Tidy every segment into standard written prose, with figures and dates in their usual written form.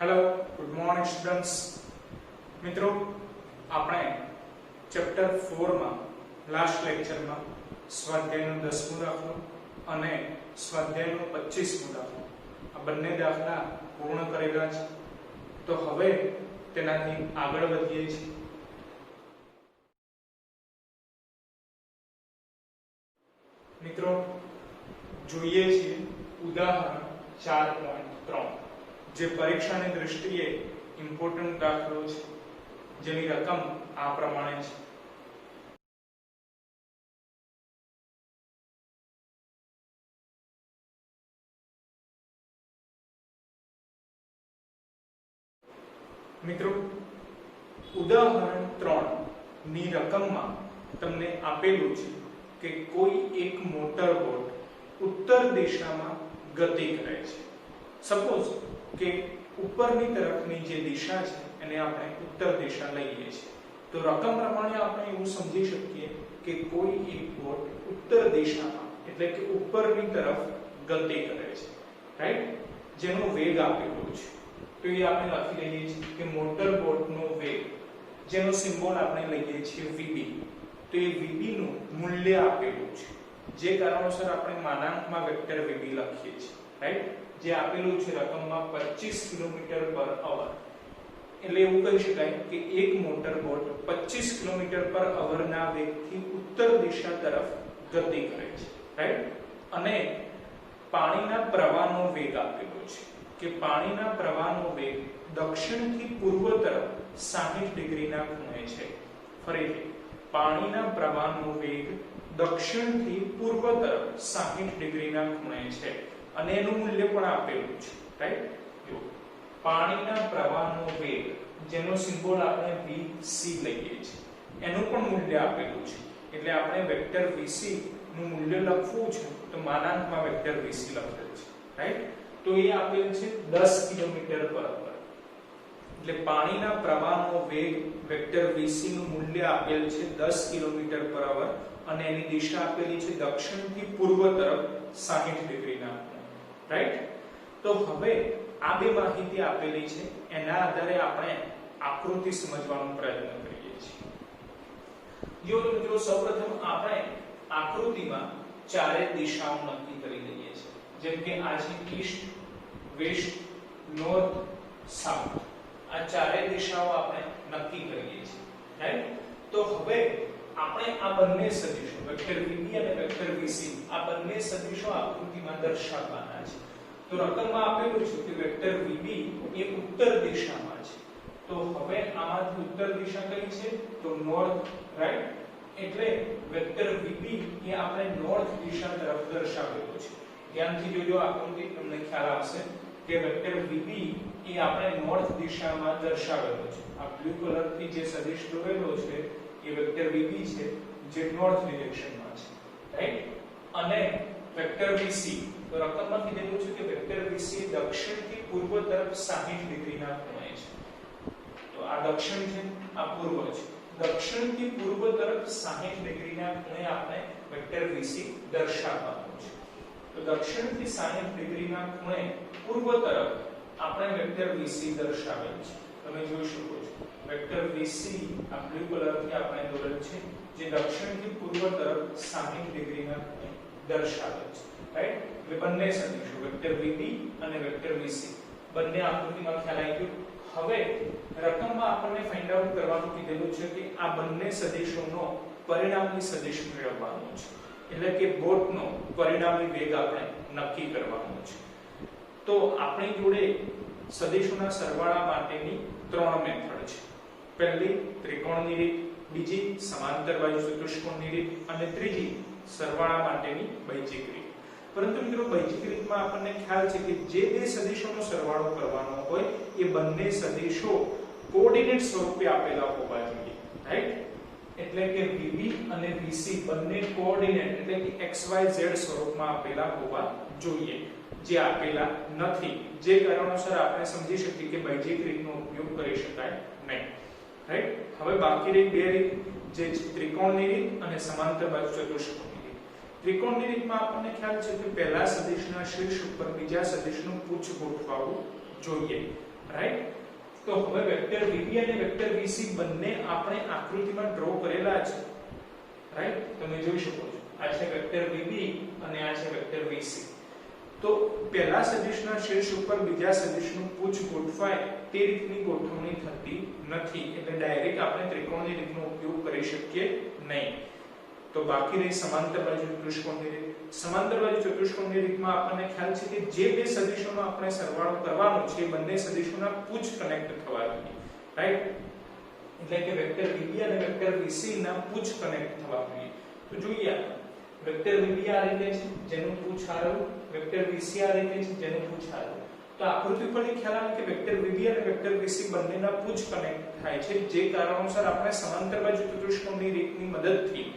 Hello, good morning students. મિત્રો, આપણે chapter 4 માં લાસ્ટ લેક્ચરમાં સ્વાધ્યાયનો 10મો દાખલો અને સ્વાધ્યાયનો 25મો દાખલો આ બંને દાખલા પૂર્ણ કરેલા છે. તો હવે તેનાથી આગળ વધીએ છીએ. મિત્રો, જોઈએ છીએ ઉદાહરણ 4.3 જે પરીક્ષાની દૃષ્ટિએ ઇમ્પોર્ટન્ટ દાખલો છે, જેની રકમ આ પ્રમાણે છે. મિત્રો, ઉદાહરણ 3 ની રકમમાં તમને આપેલું છે કે કોઈ એક મોટર બોટ ઉત્તર દિશામાં ગતિ કરે છે. સપોઝ કે ઉપરની તરફની જે દિશા છે એને આપણે ઉત્તર દિશા લઈએ છીએ. તો રકમ પ્રમાણે આપણે એવું સમજી શકીએ કે કોઈ એક બોટ ઉત્તર દિશામાં એટલે કે ઉપરની તરફ ગતિ કરે છે, રાઈટ? જેનો વેગ આપેલો છે. તો એ આપણે લખી લઈએ છીએ કે મોટર બોટનો વેગ, જેનો સિમ્બોલ આપણે લઈએ છીએ VB. તો એ VB નું મૂલ્ય આપેલું છે, જે કારણોસર આપણે માનાંકમાં વેક્ટર VB લખીએ છીએ, રાઈટ? જે આપેલું છે રકમમાં 25 કિલોમીટર/અવર. એટલે એવું કહી શકાય કે એક મોટર બોટ 25 કિલોમીટર/અવર ના વેગથી ઉત્તર દિશા તરફ ગતિ કરે છે, રાઈટ? અને પાણીના પ્રવાહનો વેગ આપેલો છે કે પાણીના પ્રવાહનો વેગ દક્ષિણથી પૂર્વ તરફ 60 ડિગ્રીના ખૂણે છે. ફરીથી, પાણીના પ્રવાહનો વેગ દક્ષિણથી પૂર્વ તરફ 60 ડિગ્રીના ખૂણે છે અને એનું મૂલ્ય પણ આપેલું છે, રાઈટ? જો પાણીના પ્રવાહનો વેગ, જેનો સિમ્બોલ આપણે VC લઈએ છીએ, એનું પણ મૂલ્ય આપેલું છે. એટલે આપણે વેક્ટર VC નું મૂલ્ય લખવું છે તો માનાંકમાં વેક્ટર VC લખેલ છે, રાઈટ? તો એ આપેલ છે 10 કિલોમીટર/અવર. એટલે પાણીના પ્રવાહનો વેગ વેક્ટર VC નું મૂલ્ય આપેલ છે 10 કિલોમીટર/અવર અને એની દિશા આપેલી છે દક્ષિણથી પૂર્વ તરફ 60 ડિગ્રીના, રાઈટ? તો હવે આ બે માહિતી આપેલી છે, એના આધારે આપણે આકૃતિ સમજવાનો પ્રયત્ન કરીએ છીએ. જો મિત્રો, સૌપ્રથમ આપણે આકૃતિમાં ચારે દિશાઓ નક્કી કરી લઈએ છીએ. જેમ કે આ છે ઈસ્ટ, વેસ્ટ, નોર્થ, સાઉથ. આ ચારે દિશાઓ આપણે નક્કી કરીએ છીએ, રાઈટ? તો હવે આપણે આ બંને સદિશો વેક્ટર VB અને વેક્ટર VC આ બંને સદિશો આકૃતિમાં દર્શાવવાના છે. તો રકમમાં આપેલું છે કે વેક્ટર VB એ ઉત્તર દિશામાં છે. તો હવે આમાંથી ઉત્તર દિશા કઈ છે? તો નોર્થ, રાઈટ? એટલે વેક્ટર VB એ આપણે નોર્થ દિશા તરફ દર્શાવેલો છે. ધ્યાનથી જોજો આકૃતિ, તમને ખ્યાલ આવશે કે વેક્ટર VB એ આપણે નોર્થ દિશામાં દર્શાવેલો છે. આ બ્લુ કલરથી જે સદિશ દોરેલો છે એ વેક્ટર VB છે, જે નોર્થ ડિરેક્શનમાં છે, રાઈટ? અને વેક્ટર VC, તો રકમમાં કીધેલું છે કે વેક્ટર VC દક્ષિણથી પૂર્વ તરફ 60 ડિગ્રીના ખૂણે છે. તો આ દક્ષિણ છે, આ પૂર્વ છે. દક્ષિણથી પૂર્વ તરફ 60 ડિગ્રીના ખૂણે આપણે વેક્ટર VC દર્શાવવાનું છે. તો દક્ષિણથી 60 ડિગ્રીના ખૂણે પૂર્વ તરફ આપણે વેક્ટર VC દર્શાવેલ છે. તમે જોઈ શકો છો વેક્ટર VC આ બ્લુ કલરથી આપણે દોરેલ છે, જે દક્ષિણથી પૂર્વ તરફ 60 ડિગ્રીના ખૂણે દર્શાવેલ છે, રાઈટ? એટલે બંને સદિશો વેક્ટર VB અને વેક્ટર VC બંને આકૃતિમાં ખ્યાલ આવી ગયો. હવે રકમમાં આપણને ફાઇન્ડ આઉટ કરવાનું કીધેલું છે કે આ બંને સદિશોનો પરિણામી સદિશ મેળવવાનો છે. એટલે કે બોટનો પરિણામી વેગ આપણે નક્કી કરવાનો છે. તો આપણી જોડે સદિશોના સરવાળા માટેની 3 મેથડ છે. પહેલી ત્રિકોણની રીત, બીજી સમાંતર બાજુ ચતુષ્કોણની રીત અને ત્રીજી સરવાળા માટેની બૈજિક રીત. પરંતુ મિત્રો, બૈજિક રીતમાં આપણને ખ્યાલ છે કે જે બે સદિશોનો સરવાળો કરવાનો હોય એ બંને સદિશો કોઓર્ડિનેટ સ્વરૂપે આપેલા હોવા જોઈએ, રાઈટ? એટલે કે VB અને VC બંને કોઓર્ડિનેટ એટલે કે XYZ સ્વરૂપમાં આપેલા હોવા જોઈએ, જે આપેલા નથી. જે કારણોસર આપણે સમજી શકીએ કે બૈજિક રીતનો ઉપયોગ કરી શકાય નહીં, રાઈટ? હવે બાકી રહી બે રીત, જે ત્રિકોણની રીત અને સમાંતર બાજુ ચતુષ્કોણની રીત. ત્રિકોણની રીતમાં આપણને ખ્યાલ છે કે પહેલા સદિશના શીર્ષ ઉપર બીજા સદિશનું પુચ્છ ગોઠવાવું જોઈએ. રાઈટ। તો હવે વેક્ટર VB અને વેક્ટર VC બંને આપણે આકૃતિમાં ડ્રો કરેલા છે, રાઈટ। તમે જોઈ શકો છો આ છે વેક્ટર VB અને આ છે વેક્ટર VC। તો પહેલા સદિશના શીર્ષ ઉપર બીજા સદિશનું પૂછ ગોઠવાય તે રીતની ગોઠવણી થતી નથી, એટલે ડાયરેક્ટ આપણે ત્રિકોણની રીતનો ઉપયોગ કરી શકીએ નહીં। તો બાકી રહી સમાંતર બાજુ ચતુષ્કોણની રીત। સમાંતર બાજુ ચતુષ્કોણની રીતમાં આપણને ખ્યાલ છે કે જે બે સદિશોનો આપણે સરવાળો કરવાનો છે એ બંને સદિશોના પૂછ કનેક્ટ થવા જોઈએ, રાઈટ। એટલે કે વેક્ટર VB અને વેક્ટર VC ના પૂછ કનેક્ટ થવા જોઈએ। તો જોઈએ વેક્ટર VB આ રીતે છે જેનું પૂછ આવેલું, વેક્ટર VC આ રીતે છે જેનું પૂછ આવેલું। તો આકૃતિ પરથી ખ્યાલ આવે કે વેક્ટર VB અને વેક્ટર VC બંનેના પૂછ કનેક્ટ થાય છે, જે કારણોસર આપણે સમાંતર બાજુ ચતુષ્કોણની રીતની મદદથી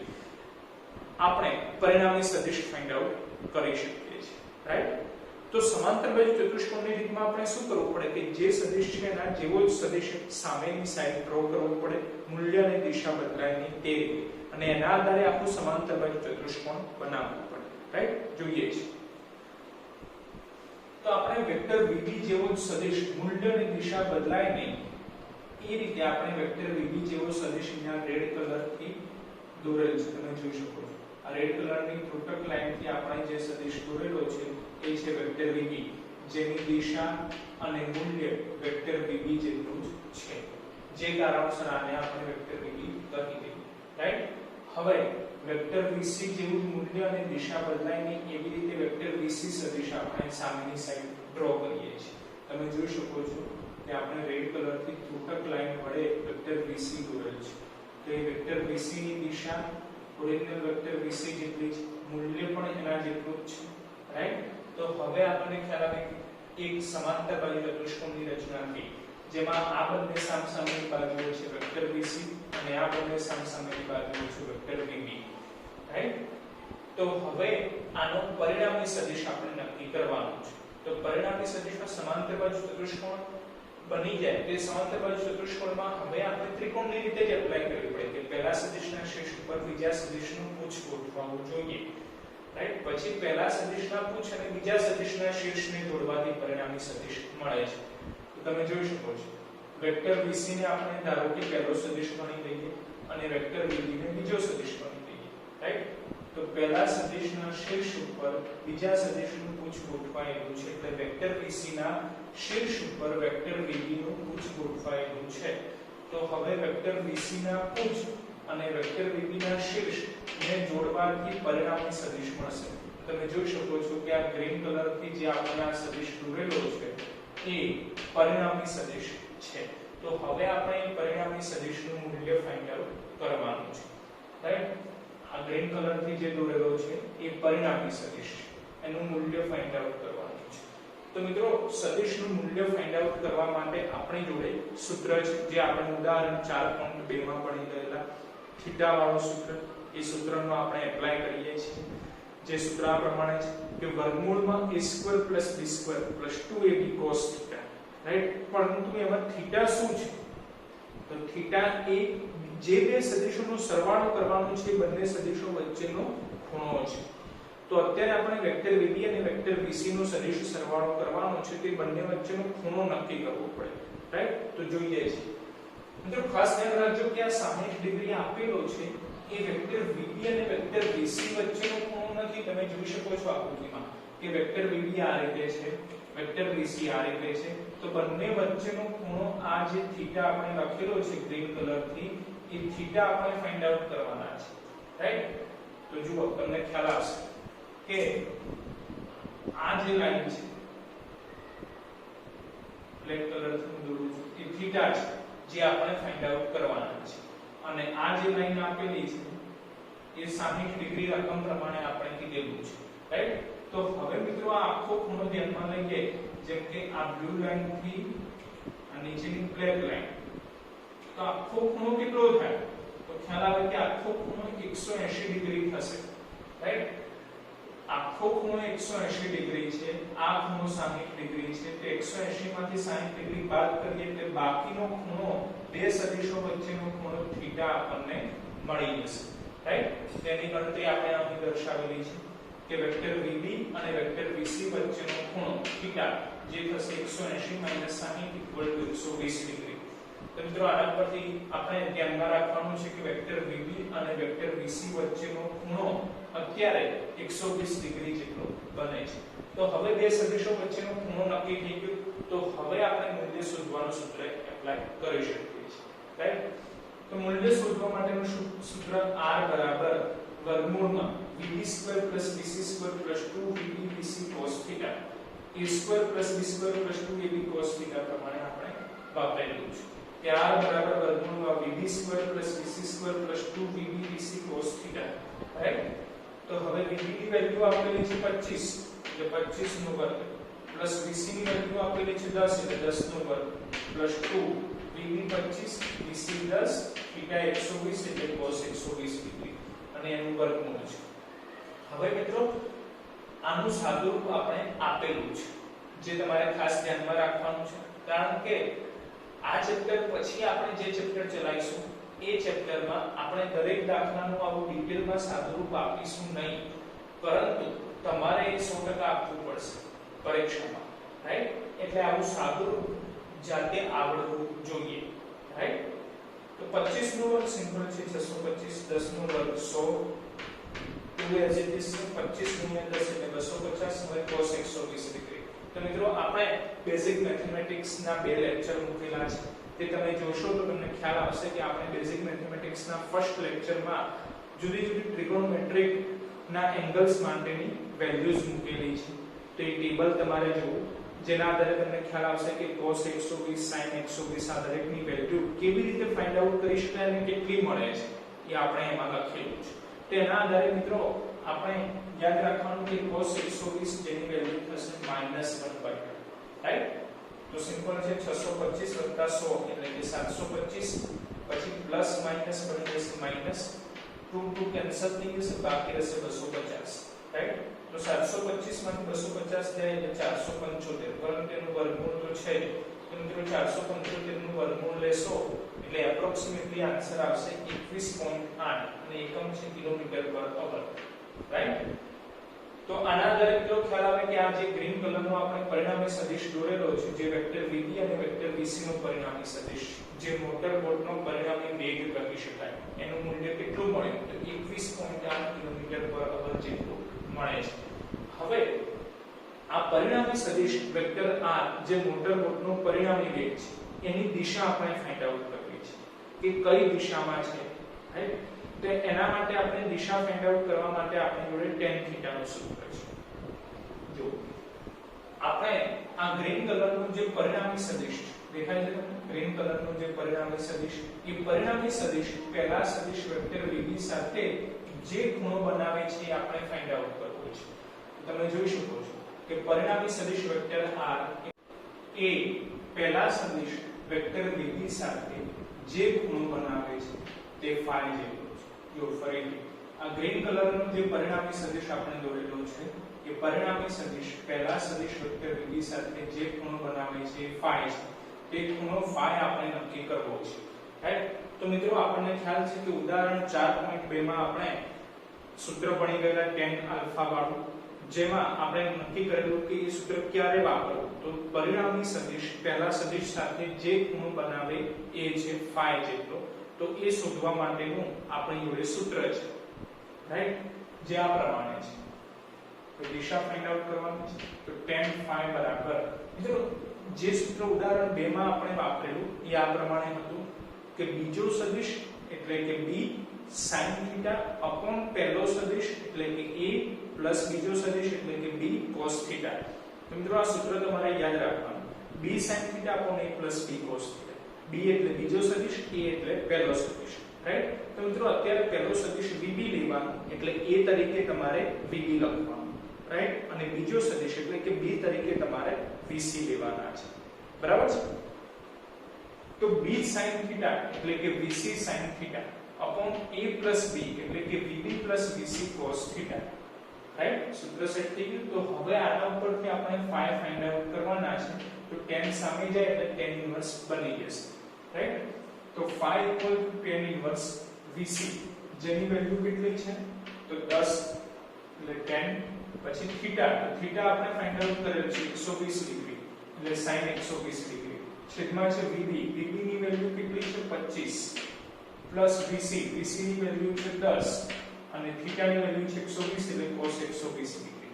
આપણે પરિણામી સદિશ ફાઇન્ડ આઉટ કરી શકીએ છીએ, રાઈટ। તો સમાંતર બાજુ ચતુષ્કોણની રીતમાં આપણે શું કરવું પડે કે જે સદિશ છે એના જેવો જ સદિશ સામેની સાઈડ ડ્રો કરવો પડે, મૂલ્ય અને દિશા બદલાય નહીં તે રીતે, અને એના આધારે આખું સમાંતર બાજુ ચતુષ્કોણ બનાવવું પડે, રાઈટ। જોઈએ છે તો આપણે વેક્ટર VB જેવો જ સદિશ મૂલ્ય અને દિશા બદલાય નહીં એ રીતે આપણે વેક્ટર VB જેવો સદિશ અહીંયા રેડ કલરથી દોરેલ છે, તમે જોઈ શકો છો। આ રેડ કલરની ત્રુટક લાઈનથી આપણે જે સદિશ દોરેલો છે એ છે વેક્ટર VB, જેની દિશા અને મૂલ્ય વેક્ટર VB જેટલું જ છે, જે કારણોસર આને આપણે વેક્ટર VB કહી દઈએ, રાઈટ। હવે વેક્ટર VC જેવું મૂલ્ય અને દિશા બદલાય નહીં એવી રીતે વેક્ટર VC સદિશ આપણે સામેની સાઈડ ડ્રો કરીએ છીએ। તમે જોઈ શકો છો કે આપણે રેડ કલરથી ત્રુટક લાઈન વડે વેક્ટર VC દોરેલ છે। તો એ વેક્ટર VC ની દિશા ઓરિજિનલ વેક્ટર VC જેટલી છે, મૂલ્ય પણ એના જેટલું જ છે, રાઈટ। તો હવે આપણને ખ્યાલ આવે કે એક સમાંતર બાજુ ચતુષ્કોણની રચના થઈ જેમાં આ બંને સામસામેની બાજુઓ છે વેક્ટર VC અને આ બંને સામસામેની બાજુઓ છે વેક્ટર VB, રાઈટ। તો હવે આનો પરિણામી સદિશ આપણે નક્કી કરવાનું છે। તો પરિણામી સદિશમાં સમાંતર બાજુ ચતુષ્કોણ બની જાય તે સમાંતર બાજુ ચતુષ્કોણમાં હવે આપણે ત્રિકોણની રીતે જ એપ્લાય કરવી પડે કે પહેલા સદિશના શીર્ષ ઉપર બીજા સદિશનું પૂછ ગોઠવવું જોઈએ, રાઈટ। પછી પહેલા સદિશના પૂછ અને બીજા સદિશના શીર્ષને જોડવાથી પરિણામી સદિશ મળે છે। તો તમે જોઈ શકો છો વેક્ટર VC ને આપણે ધારો કે પહેલો સદિશ ગણી લઈએ અને વેક્ટર VB ને બીજો સદિશ ગણી લઈએ, રાઈટ। તો પહેલા સદિશના શીર્ષ ઉપર બીજા સદિશનું પૂછ ગોઠવાયેલું છે, એટલે વેક્ટર VC ના શીર્ષ ઉપર વેક્ટર VB નું પૂછ ગોઠવાયેલું છે। તો હવે વેક્ટર VC ના પૂછ અને વેક્ટર VB ના શીર્ષ ને જોડવાથી પરિણામી સદિશ મળશે। તમે જોઈ શકો છો કે આ ગ્રીન કલરથી જે આપણે આ સદિશ દોરેલો છે એ પરિણામી સદિશ છે। તો હવે આપણે પરિણામી સદિશનું મૂલ્ય ફાઇન્ડ આઉટ કરવાનું છે, રાઈટ। આ ગ્રીન કલરથી જે દોરેલો છે એ પરિણામી સદિશ છે, એનું મૂલ્ય ફાઇન્ડ આઉટ કરવાનું છે। તો મિત્રો સદિશનું મૂલ્ય ફાઇન્ડ આઉટ કરવા માટે આપણી જોડે સૂત્ર છે જે આપણે ઉદાહરણ 4.2 માં ભણી ગયેલા થીટા વાળું સૂત્ર, એ સૂત્રનો આપણે એપ્લાય કરીએ છીએ। જે સૂત્ર આ પ્રમાણે છે કે વર્ગમૂળમાં a² + b² + 2ab cos θ, right. પરંતુ એમાં થીટા શું છે? તો થીટા એ જે બે સદિશોનો સરવાળો કરવાનો છે બંને સદિશો વચ્ચેનો ખૂણો છે। તો અત્યારે આપણે વેક્ટર VB અને વેક્ટર VC નો સદિશ સરવાળો કરવાનો છે, તે બંને વચ્ચેનો ખૂણો નક્કી કરવો પડે, રાઈટ। તો જોઈએ છે મિત્રો ખાસ ધ્યાન રાખજો કે આ 60 ડિગ્રી આપેલો છે એ વેક્ટર VB અને વેક્ટર VC વચ્ચેનો ખૂણો નથી। તમે જોઈ શકો છો આકૃતિમાં કે વેક્ટર VB આ રીતે છે, વેક્ટર VC આ રીતે છે, તો બંને વચ્ચેનો ખૂણો આ જે થીટા આપણે લખેલો છે ગ્રીન કલરથી એ થીટા આપણે ફાઇન્ડ આઉટ કરવાના છે, રાઈટ। તો જુઓ તમને ખ્યાલ આવશે કે આ જે લાઈન છે બ્લેક કલરથી દોરું છું એ થીટા છે જે આપણે ફાઇન્ડ આઉટ કરવાના છે, અને આ જે લાઈન આપેલી છે એ 60 ડિગ્રી રકમ પ્રમાણે આપણે કીધેલું છે, રાઈટ। તો હવે મિત્રો આ આખો ખૂણો ધ્યાનમાં લઈએ, જેમ કે આ બ્લુ લાઈન થી આ નીચેની બ્લેક લાઈન, તો આખો ખૂણો કેટલો થાય? તો ખ્યાલ આવે કે આખો ખૂણો 180 ડિગ્રી થશે, રાઈટ। આખો ખૂણો 180 ડિગ્રી છે, આ ખૂણો 60 ડિગ્રી છે, તો 180 માંથી 60 ડિગ્રી બાદ કરીએ એટલે બાકીનો ખૂણો બે સદિશો વચ્ચેનો ખૂણો થીટા આપણને મળી જશે, રાઈટ। તેની ગણતરી આપણે અહીં દર્શાવેલી છે કે વેક્ટર VB અને વેક્ટર VC વચ્ચેનો ખૂણો થીટા જે થશે 180 - 60 = 120 ડિગ્રી। તો મિત્રો આના પરથી આપણે ધ્યાનમાં રાખવાનું છે કે વેક્ટર VB અને વેક્ટર VC વચ્ચેનો ખૂણો અત્યારે 120 ડિગ્રી જેટલો બને છે। તો હવે બે સદિશો વચ્ચેનો ખૂણો નક્કી થઈ ગયો, તો હવે આપણે મૂલ્ય શોધવાનું સૂત્ર એપ્લાય કરી શકીએ છીએ, રાઈટ। તો મૂલ્ય શોધવા માટેનું સૂત્ર R બરાબર વર્ગમૂળમાં VB² + VC² + 2VB VC cos θ A² + B² + 2AB cos θ પ્રમાણે આપણે વાપરેલું છે કે R બરાબર વર્ગમૂળમાં VB² + VC² + 2VB VC cos θ, right. તો હવે VB ની વેલ્યુ આપેલી છે 25 એટલે 25 નો વર્ગ પ્લસ VC ની વેલ્યુ આપેલી છે 10 એટલે 10 નો વર્ગ પ્લસ 2 VB 25 VC 10 θ 120 એટલે cos 120 ડિગ્રી અને એનું વર્ગમૂળ છે। હવે મિત્રો આનું સાદુરૂપ આપણે આપેલું છે, જે તમારે ખાસ ધ્યાનમાં રાખવાનું છે, કારણ કે આ ચેપ્ટર પછી આપણે જે ચેપ્ટર ચલાવીશું એ ચેપ્ટરમાં આપણે દરેક દાખલાનું આવું ડિટેલમાં સાદુરૂપ આપીશું નહીં, પરંતુ તમારે 100% આપવું પડશે પરીક્ષામાં, રાઈટ। એટલે આવું સાદુરૂપ જાતે આવડવું જોઈએ, રાઈટ। તો 25 નો વર્ગ સિમ્પલ છે 625, 10 નો વર્ગ 100, 2 એઝ ઇટ ઇઝ 25 * 10 એટલે 250 હવે cos 120 ડિગ્રી। તો મિત્રો આપણે બેઝિક મેથેમેટિક્સ ના બે લેક્ચર મૂકેલા છે, તે તમે જોશો તો તમને ખ્યાલ આવશે કે આપણે બેઝિક મેથેમેટિક્સ ના ફર્સ્ટ લેક્ચરમાં જુદી જુદી ટ્રિગોનોમેટ્રિક ના એંગલ્સ માટેની વેલ્યુઝ મૂકેલી છે। તો એ ટેબલ તમારે જોવું, જેના આધારે તમને ખ્યાલ આવશે કે cos 120 sin 120 આ દરેકની વેલ્યુ કેવી રીતે ફાઇન્ડ આઉટ કરી શકાય અને કેટલી મળે છે એ આપણે એમાં લખેલું છે। તેના આધારે મિત્રો આપણે યાદ રાખવાનું કે cos 120 જેની વેલ્યુ થશે -1/2, રાઈટ। તો સિમ્પલ છે 625 + 100 એટલે કે 725, પછી પ્લસ માઈનસ બની જશે માઈનસ, 2 કેન્સલ થઈ જશે, બાકી રહેશે 250, રાઈટ। તો 725 માંથી 250 જાય એટલે 475, પરંતુ તેનું વર્ગમૂળ તો છે જ, તો મિત્રો 475 નું વર્ગમૂળ લેશો એટલે એપ્રોક્સિમેટલી આન્સર આવશે 21.8 અને એકમ છે કિલોમીટર/અવર, રાઈટ। તો આના આધારે મિત્રો ખ્યાલ આવે કે આ જે ગ્રીન કલરનો આપણે પરિણામી સદિશ દોરેલો છે, જે વેક્ટર VB અને વેક્ટર VC નો પરિણામી સદિશ, જે મોટર બોટનો પરિણામી વેગ કહી શકાય, એનું મૂલ્ય કેટલું મળ્યું તો 21.8 કિલોમીટર/અવર જેટલું મળે છે। હવે આ પરિણામી સદિશ વેક્ટર R જે મોટર બોટનો પરિણામી વેગ છે, એની દિશા આપણે ફાઇન્ડ આઉટ કરવી છે કે કઈ દિશામાં છે, રાઈટ। તો એના માટે આપણે દિશા ફાઇન્ડ આઉટ કરવા માટે આપણી જોડે tan θ નું સૂત્ર છે। જો આપણે આ ગ્રીન કલરનું જે પરિણામી સદિશ દેખાય છે, ગ્રીન કલરનું જે પરિણામી સદિશ, એ પરિણામી સદિશ પહેલા સદિશ વેક્ટર VB સાથે જે ખૂણો બનાવે છે એ આપણે ફાઇન્ડ આઉટ કરવો છે। તમે જોઈ શકો છો કે પરિણામી સદિશ વેક્ટર R એ પહેલા સદિશ વેક્ટર VB સાથે જે ખૂણો બનાવે છે તે phi જેટલો છે। જો ફરીથી આ ગ્રીન કલરનો જે પરિણામી સદિશ આપણે દોરેલો છે, એ પરિણામી સદિશ પહેલા સદિશ વેક્ટર VB સાથે જે ખૂણો બનાવે છે એ phi છે, તે ખૂણો phi આપણે નક્કી કરવો છે, રાઈટ। તો મિત્રો આપણને ખ્યાલ છે કે ઉદાહરણ 4.2 માં આપણે સૂત્ર ભણી ગયેલા tan આલ્ફા વાળું, જેમાં આપણે નક્કી કરેલું કે એ સૂત્ર ક્યારે વાપરવું, તો પરિણામી સદિશ પહેલા સદિશ સાથે જે ખૂણો બનાવે એ છે phi જેટલો, તો એ શોધવા માટેનું આપણી જોડે સૂત્ર છે, રાઈટ, જે આ પ્રમાણે છે। તો દિશા ફાઇન્ડ આઉટ કરવાની છે, તો tan phi બરાબર મિત્રો જે સૂત્ર ઉદાહરણ 2 માં આપણે વાપરેલું એ આ પ્રમાણે હતું કે બીજો સદિશ એટલે કે b sin θ upon પહેલો સદિશ એટલે કે a પ્લસ બીજો સદિશ એટલે કે b cos θ। તો મિત્રો આ સૂત્ર તમારે યાદ રાખવાનું, b sin θ upon a plus b cos θ, b એટલે બીજો સદિશ, a એટલે પહેલો સદિશ, રાઈટ। તો મિત્રો અત્યારે પહેલો સદિશ VB લેવાનો એટલે a તરીકે તમારે VB લખવાનું, રાઈટ, અને બીજો સદિશ એટલે કે b તરીકે તમારે VC લેવાના છે, બરાબર છે। તો b sin θ એટલે કે VC sin θ upon a plus b એટલે કે VB plus VC cos θ, right. સૂત્ર સેટ થઈ ગયું। તો હવે આના ઉપરથી આપણે phi ફાઇન્ડ આઉટ કરવાના છે, તો tan સામે જાય એટલે tan ઇન્વર્સ બની જશે, રાઈટ। તો phi tan ઇન્વર્સ VC જેની વેલ્યુ કેટલી છે તો 10 એટલે tan, પછી θ, તો θ આપણે ફાઇન્ડ આઉટ કરેલ છે 120 ડિગ્રી, એટલે sin 120 ડિગ્રી છેદમાં છે VB ની વેલ્યુ કેટલી છે 25 પ્લસ VC ની વેલ્યુ છે 10 અને થીટા ની વેલ્યુ છે 120 એટલે cos 120 ડિગ્રી.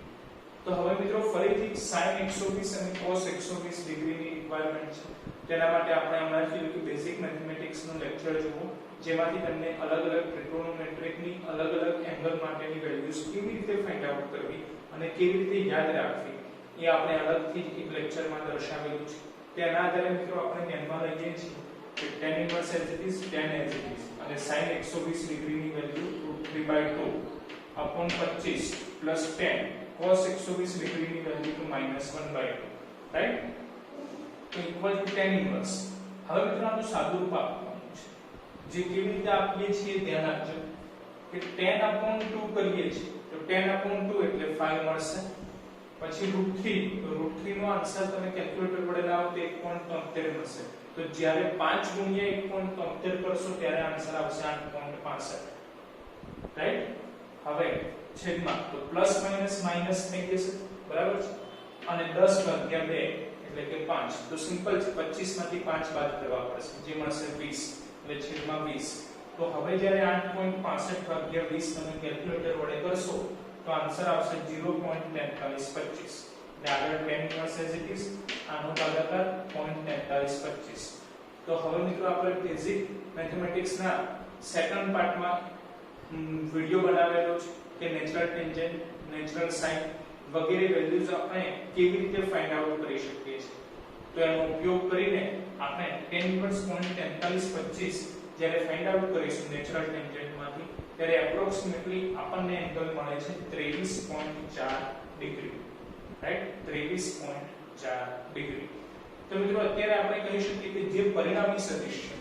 તો હવે મિત્રો ફરીથી sin 120 અને cos 120 ડિગ્રીની રિક્વાયરમેન્ટ છે. તેના માટે આપણે હમણાં કીધું કે બેઝિક મેથેમેટિક્સ નો લેક્ચર જુઓ, જેમાંથી તમને અલગ અલગ ટ્રિગોનોમેટ્રિકની અલગ અલગ એંગલ માટેની વેલ્યુઝ કેવી રીતે ફાઇન્ડ આઉટ કરવી અને કેવી રીતે યાદ રાખવી એ આપણે અલગથી એક લેક્ચરમાં દર્શાવેલું છે. તેના આધારે મિત્રો આપણે ધ્યાનમાં લઈએ છીએ કે tan inverse as it is tan as it is અને sin 120 ડિગ્રીની value √3/2 upon 25 plus tan cos 120 ડિગ્રીની વેલ્યુ તો -1/2, રાઈટ? તો ઇક્વલ ટુ tan ઇન્વર્સ. હવે મિત્રો આનું સાદું રૂપ આપવાનું છે, જે કેવી રીતે આપીએ છીએ ધ્યાન આપજો કે tan/2 કરીએ છીએ તો tan/2 એટલે 5 મળશે. પછી √3 નો આન્સર તમે કેલ્ક્યુલેટર વડે લાવો તો 1.73 મળશે. તો જ્યારે 5 ગુણ્યા 1.73 કરશો ત્યારે આન્સર આવશે 8.65, રાઈટ? હવે છેદમાં તો પ્લસ માઈનસ માઈનસ થઈ જશે, બરાબર છે? અને 10 ભાગ્યા 2 એટલે કે 5. તો સિમ્પલ છે, 25 માંથી 5 બાદ કરવા પડશે, જે મળશે 20 એટલે છેદમાં 20. તો હવે જ્યારે 8.65 ભાગ્યા 20 તમે કેલ્ક્યુલેટર વડે કરશો તો આન્સર આવશે 0.4325. એટલે આગળ tan inverse as it is આનો ભાગાકાર 0.4325. તો હવે મિત્રો આપણે બેઝિક મેથેમેટિક્સ ના સેકન્ડ પાર્ટમાં વિડિયો બનાવેલો છે કે નેચરલ ટેન્જન્ટ, નેચરલ સાઇન વગેરે વેલ્યુઝ આપણે કેવી રીતે ફાઇન્ડ આઉટ કરી શકીએ છીએ. તો એનો ઉપયોગ કરીને આપણે tan ઇન્વર્સ 0.4325 જ્યારે ફાઇન્ડ આઉટ કરીશું નેચરલ ટેન્જન્ટ માંથી ત્યારે એપ્રોક્સિમેટલી આપણને એંગલ મળે છે 23.4 ડિગ્રી, રાઈટ? 23.4 ડિગ્રી. તો મિત્રો અત્યારે આપણે કહી શકીએ કે જે પરિણામી સદિશ છે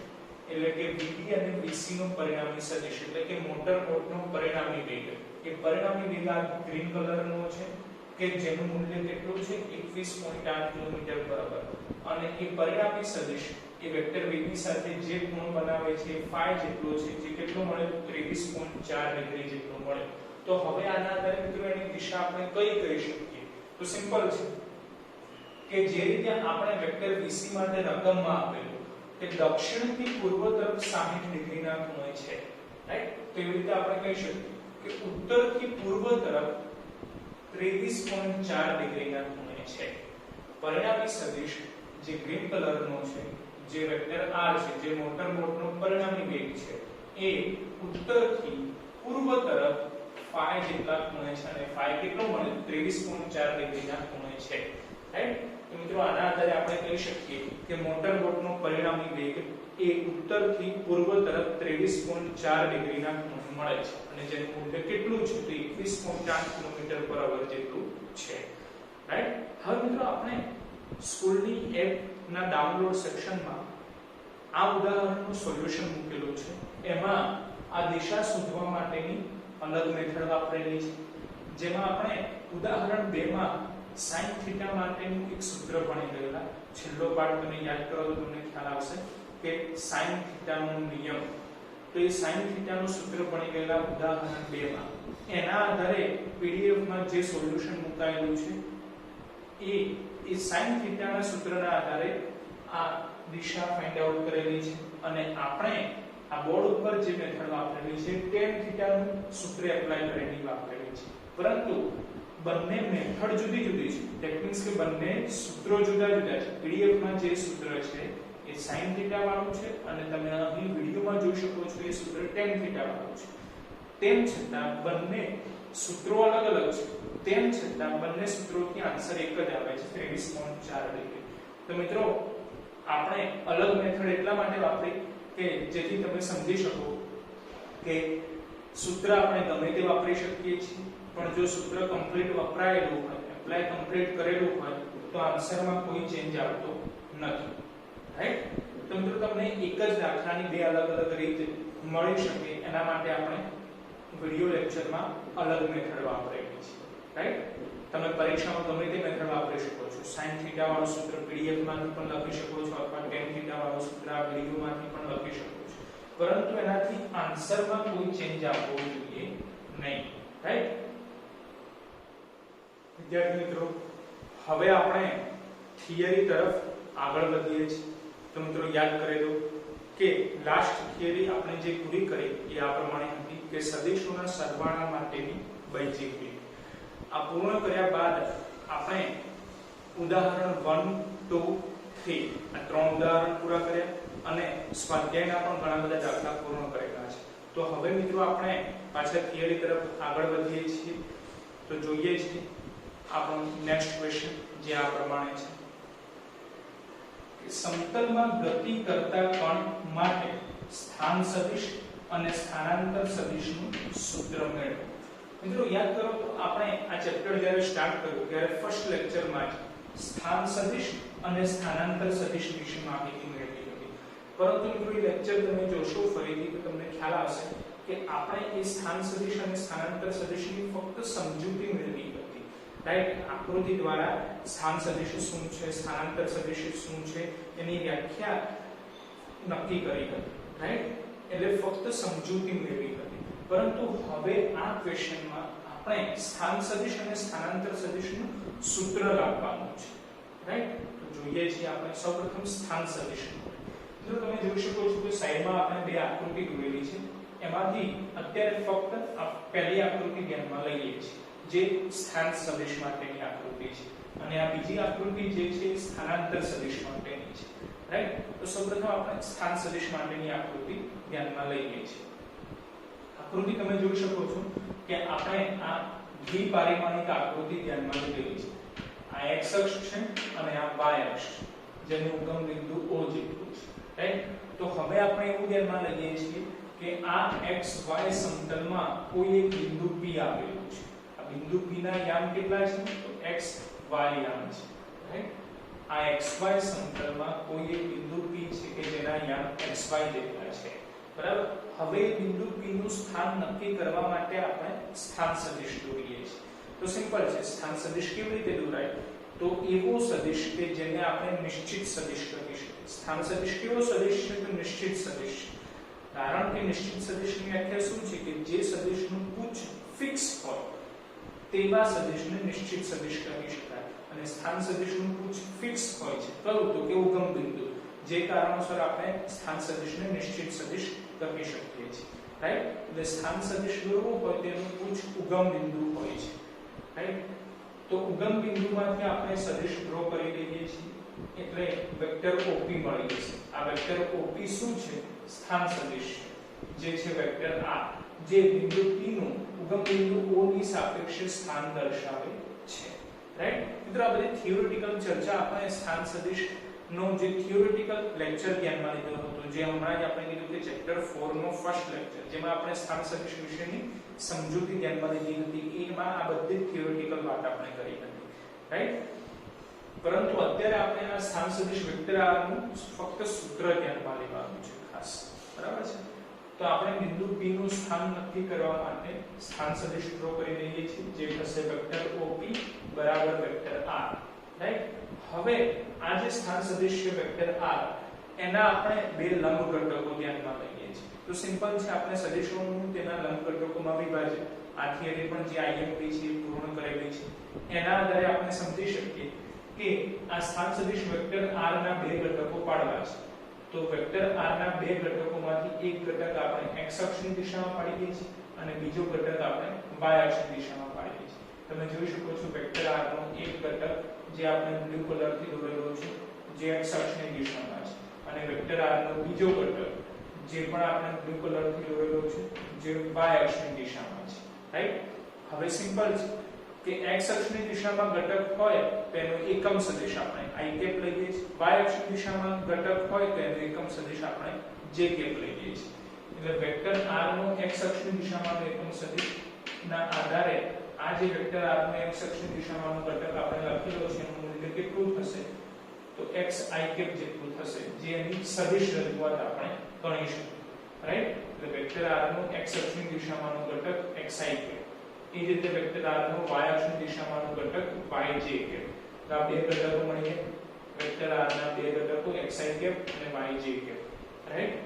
એટલે કે VB અને VC નો પરિણામી સદિશ એટલે કે મોટર બોટનો પરિણામી વેગ, એ પરિણામી વેગ આ ગ્રીન કલરનો છે કે જેનું મૂલ્ય કેટલું છે 21.8 કિલોમીટર બરાબર. અને એ પરિણામી સદિશ એ વેક્ટર VB સાથે જે ખૂણો બનાવે છે phi જેટલો છે, જે કેટલો મળે 23.4 ડિગ્રી જેટલો મળે. તો હવે આના આધારે મિત્રો એની દિશા આપણે કઈ કહી શકીએ? તો સિમ્પલ છે કે જે રીતે આપણે વેક્ટર VC માટે રકમમાં આપેલું કે દક્ષિણથી પૂર્વ તરફ 60 ડિગ્રીના ખૂણે છે, રાઈટ? તો એવી રીતે આપણે કહી શકીએ કે ઉત્તરથી પૂર્વ તરફ 23.4 ડિગ્રીના ખૂણે છે. પરિણામી સદિશ જે ગ્રીન કલરનો છે, જે વેક્ટર r છે, જે મોટર બોટનો પરિણામી વેગ છે, એ ઉત્તરથી પૂર્વ તરફ phi જેટલા ખૂણે છે અને phi કેટલો મળે 23.4 ડિગ્રીના ખૂણે છે, રાઈટ? તો મિત્રો આના આધારે આપણે કહી શકીએ કે મોટર બોટનો પરિણામી વેગ એ ઉત્તરથી પૂર્વ તરફ 23.4 ડિગ્રીના ખૂણે મળે છે અને જેનું મૂલ્ય કેટલું છે તો 21.8 કિલોમીટર/અવર જેટલું છે, રાઈટ? હવે મિત્રો આપણે સ્કૂલની એપ ના ડાઉનલોડ સેક્શનમાં આ ઉદાહરણનું સોલ્યુશન મૂકેલું છે. એમાં આ દિશા શોધવા માટેની અલગ મેથડ વાપરેલી છે, જેમાં આપણે ઉદાહરણ 2 માં sin θ માટેનું એક સૂત્ર ભણી ગયેલા. છેલ્લો પાઠ તમે યાદ કરો તો તમને ખ્યાલ આવશે કે sin θ નો નિયમ. તો એ sin θ નું સૂત્ર ભણી ગયેલા ઉદાહરણ 2 માં એના આધારે PDF માં જે સોલ્યુશન મુકાયેલું છે એ sin θ ના સૂત્રના આધારે આ દિશા ફાઇન્ડ આઉટ કરેલી છે. અને આપણે આ બોર્ડ ઉપર જે મેથડ વાપરેલી છે tan θ નું સૂત્ર એપ્લાય કરેલી વાપરેલી છે, પરંતુ બંને મેથડ જુદી જુદી છે. ધેટ મીન્સ કે બંને સૂત્રો જુદા જુદા છે. PDF માં જે સૂત્ર છે એ sin θ વાળું છે અને તમે અહીં વિડિયોમાં જોઈ શકો છો એ સૂત્ર tan θ વાળું છે. તેમ છતાં બંને સૂત્રો અલગ અલગ છે, તેમ છતાં બંને સૂત્રોથી આન્સર એક જ આવે છે 23.4 ડિગ્રી. તો મિત્રો આપણે અલગ મેથડ એટલા માટે વાપરી કે જેથી તમે સમજી શકો કે સૂત્ર આપણે ગમે તે વાપરી શકીએ છીએ, પણ જો સૂત્ર કમ્પ્લીટ વપરાયેલું હોય, એપ્લાય કમ્પ્લીટ કરેલું હોય તો આન્સરમાં કોઈ ચેન્જ આવતો નથી, રાઈટ? તો મિત્રો તમને એક જ દાખલાની બે અલગ અલગ રીત મળી શકે એના માટે આપણે વિડિયો લેક્ચરમાં અલગ મેથડ વાપરેલી છે, રાઈટ? તમે પરીક્ષામાં ગમે તે મેથડ વાપરી શકો છો. sin θ વાળું સૂત્ર PDF માંથી પણ લખી શકો છો અથવા tan θ વાળું સૂત્ર આ વિડિયોમાંથી પણ લખી શકો છો, પરંતુ એનાથી આન્સરમાં કોઈ ચેન્જ આવવો જોઈએ નહીં, રાઈટ? વિદ્યાર્થી મિત્રો, હવે આપણે થિયરી તરફ આગળ વધીએ છીએ। તો મિત્રો યાદ કરી દો કે લાસ્ટ થિયરી આપણે જે પૂરી કરી એ આ પ્રમાણે હતી કે સદિશોના સરવાળા માટેની બૈજિક રીત। આ પૂર્ણ કર્યા બાદ આપણે ઉદાહરણ 1 2 3 આ ત્રણ ઉદાહરણ પૂરા કર્યા અને સ્વાધ્યાયના પણ ઘણા બધા દાખલા પૂર્ણ કરેલા છે। તો હવે મિત્રો આપણે પાછા થિયરી તરફ આગળ વધીએ છીએ। તો જોઈએ છીએ આપણો નેક્સ્ટ ક્વેશ્ચન જે આ પ્રમાણે છે કે સમતલમાં ગતિ કરતા કણ માટે સ્થાન સદિશ અને સ્થાનાંતર સદિશનું સૂત્ર મેળવો। મિત્રો યાદ કરો તો આપણે આ ચેપ્ટર જ્યારે સ્ટાર્ટ કર્યું ત્યારે ફર્સ્ટ લેક્ચરમાં જ સ્થાન સદિશ અને સ્થાનાંતર સદિશ વિશે માહિતી મેળવી હતી, પરંતુ મિત્રો એ લેક્ચર તમે જોશો ફરીથી તો તમને ખ્યાલ આવશે કે આપણે એ સ્થાન સદિશ અને સ્થાનાંતર સદિશની ફક્ત સમજૂતી મેળવી હતી, રાઈટ। આકૃતિ દ્વારા સ્થાન સદિશ શું છે, સ્થાનાંતર સદિશ શું છે એની વ્યાખ્યા નક્કી કરી હતી, રાઈટ। એટલે ફક્ત સમજૂતી મેળવી હતી, પરંતુ હવે આ ક્વેશ્ચનમાં આપણે સ્થાન સદિશ અને સ્થાનાંતર સદિશનું સૂત્ર લાવવાનું છે, રાઈટ। તો જોઈએ છીએ આપણે સૌપ્રથમ સ્થાન સદિશ। જો તમે જોઈ શકો છો કે સાઈડમાં આપણે બે આકૃતિ દોરેલી છે, એમાંથી અત્યારે ફક્ત આ પહેલી આકૃતિ ધ્યાનમાં લઈએ છીએ જે સ્થાન સદિશ માટેની આકૃતિ છે અને આ બીજી આકૃતિ જે છે સ્થાનાંતર સદિશ માટેની છે, રાઈટ। તો સૌપ્રથમ આપણે સ્થાન સદિશ માટેની આકૃતિ ધ્યાનમાં લઈએ છીએ। આકૃતિ તમે જોઈ શકો છો કે આપણે આ દ્વિપારિમાણિક આકૃતિ ધ્યાનમાં લીધેલી છે। આ x અક્ષ છે અને આ y અક્ષ જેનું ઉગમ બિંદુ O જેટલું છે, રાઈટ। તો હવે આપણે એવું ધ્યાનમાં લઈએ છીએ કે આ xy સમતલમાં કોઈ એક બિંદુ P આવેલું છે। આ બિંદુ P ના યામ કેટલા છે તો x y યામ છે, રાઈટ। આ xy સમતલમાં કોઈ એક બિંદુ P છે કે જેના યામ xy જેટલા છે, બરાબર। હવે બિંદુ P નું સ્થાન નક્કી કરવા માટે આપણે સ્થાન સદિશ દોરીએ છીએ। તો સિમ્પલ છે, સ્થાન સદિશ કેવી રીતે દોરાય તો એવો સદિશ કે જેને આપણે નિશ્ચિત સદિશ કહી શકીએ। સ્થાન સદિશ કેવો સદિશ છે તો નિશ્ચિત સદિશ, કારણ કે નિશ્ચિત સદિશની વ્યાખ્યા શું છે કે જે સદિશનું પૂછ ફિક્સ હોય તેવા સદિશને નિશ્ચિત સદિશ કહી શકાય, અને સ્થાન સદિશનું પૂછ ફિક્સ હોય છે કયું તો કે ઉગમ બિંદુ, જે કારણોસર આપણે સ્થાન સદિશને નિશ્ચિત સદિશ કહી શકીએ છીએ, રાઈટ। એટલે સ્થાન સદિશ દોરવું હોય તેનું પૂછ ઉગમ બિંદુ હોય છે, રાઈટ। તો ઉગમ બિંદુમાંથી આપણે સદિશ ડ્રો કરી લઈએ છીએ એટલે વેક્ટર OP મળી જશે। આ વેક્ટર OP શું છે સ્થાન સદિશ જે છે વેક્ટર R, જે બિંદુ P નું ઉગમ બિંદુ O ની સાપેક્ષે સ્થાન દર્શાવે છે, રાઈટ। મિત્રો આ બધી થિયોરેટિકલ ચર્ચા આપણે સ્થાન સદિશ નો જે થિયોરેટિકલ લેક્ચર ધ્યાનમાં લીધો હતો, જે હમણાં જ આપણે કીધું કે ચેપ્ટર 4 નો ફર્સ્ટ લેક્ચર જેમાં આપણે સ્થાન સદિશ વિશેની સમજૂતી ધ્યાનમાં લીધી હતી, એમાં આ બધી થિયોરેટિકલ વાત આપણે કરી હતી, રાઈટ। પરંતુ અત્યારે આપણે આ સ્થાન સદિશ વેક્ટર R નું ફક્ત સૂત્ર ધ્યાનમાં લેવાનું છે ખાસ, બરાબર છે। તો આપણે બિંદુ P નું સ્થાન નક્કી કરવા માટે સ્થાન સદિશ ડ્રો કરી લઈએ છીએ જે થશે વેક્ટર OP બરાબર વેક્ટર R, રાઈટ। હવે આ જે સ્થાન સદિશ છે વેક્ટર R એના આપણે બે લંબ ઘટકો ધ્યાનમાં લઈએ છીએ। તો સિમ્પલ છે, આપણે સદિશોનું તેના લંબ ઘટકોમાં વિભાજન આ થિયરી પણ જે IMP છે પૂર્ણ કરેલી છે એના આધારે આપણે સમજી શકીએ કે આ સ્થાન સદિશ વેક્ટર R ના બે ઘટકો પાડવા છે। તો વેક્ટર R ના બે ઘટકોમાંથી એક ઘટક આપણે x અક્ષની દિશામાં પાડી દઈએ છીએ અને બીજો ઘટક આપણે y અક્ષની દિશામાં પાડી દઈએ છીએ। તમે જોઈ શકો છો વેક્ટર R નો એક ઘટક જે આપણે બ્લુ કલરથી દોરેલો છે જે x અક્ષની દિશામાં છે, અને વેક્ટર R નો બીજો ઘટક જે પણ આપણે બ્લુ કલરથી દોરેલો છે જે y અક્ષની દિશામાં છે, રાઈટ। હવે સિમ્પલ છે કે x અક્ષની દિશામાં ઘટક હોય તેનો એકમ સદિશ આપણે i કેપ લઈએ છીએ, y અક્ષની દિશામાં ઘટક હોય તેનો એકમ સદિશ આપણે j કેપ લઈએ છીએ। એટલે વેક્ટર R નો x અક્ષની દિશામાંનો એકમ સદિશ ના આધારે આ જે વેક્ટર R નો x અક્ષની દિશામાંનો ઘટક આપણે લખેલો છે એનું મૂલ્ય કેટલું થશે તો xi કેપ જેટલું થશે, જે એની સદિશ રજૂઆત આપણે ગણીશું, રાઈટ। એટલે વેક્ટર R નો x અક્ષની દિશામાંનો ઘટક xi કેપ, એ જ રીતે વેક્ટર R નો y અક્ષની દિશામાંનો ઘટક yj કેપ। તો આ બે ઘટકો મળીને વેક્ટર R ના બે ઘટકો xi કેપ અને yj કેપ, રાઈટ।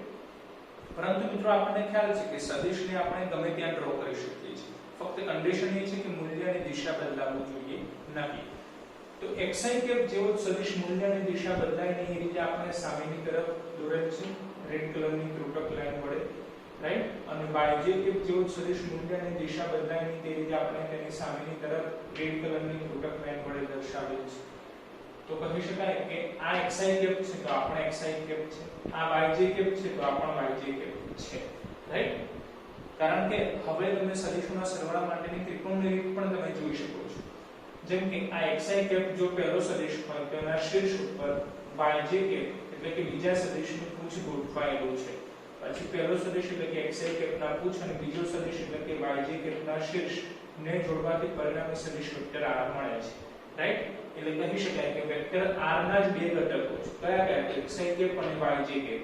પરંતુ મિત્રો આપણને ખ્યાલ છે કે સદિશને આપણે ગમે ત્યાં ડ્રો કરી શકીએ છીએ, ફક્ત કન્ડિશન એ છે કે મૂલ્યની દિશા બદલાવવું જોઈએ નહીં। તો xi કેપ જેવો સદિશ મૂલ્યની દિશા બદલાય નહીં એ રીતે આપણે સામેની તરફ દોરેલ છે રેડ કલરની ત્રુટક લાઈન વડે, રાઈટ. અને yj કેપ જેવો સદિશ મૂલ્યની દિશા બદલાય નહીં તે રીતે આપણે તેની સામેની તરફ રેડ કલરની ત્રુટક લાઈન વડે દર્શાવેલ છે. તો કહી શકાય કે આ xi કેપ છે તો આપણે xi કેપ છે, આ yj કેપ છે તો આપણે yj કેપ છે, રાઈટ. કારણ કે હવે તમે સદિશોના સરવાળા માટેની ત્રિકોણની રીત પણ તમે જોઈ શકો છો. જેમ કે આ xi કેપ જો પહેલો સદિશ હોય તો એના શીર્ષ ઉપર yj કેપ એટલે કે બીજા સદિશનું પૂછ ગોઠવાયેલું છે. પછી પહેલો સદિશ એટલે કે xi કેપના પૂછ અને બીજો સદિશ એટલે કે yj કેપના શીર્ષ ને જોડવાથી પરિણામી સદિશ વેક્ટર r મળે છે, રાઈટ. એટલે કહી શકાય કે વેક્ટર r ના જ બે ઘટકો છે. કયા કયા? xi કેપ અને yj કેપ.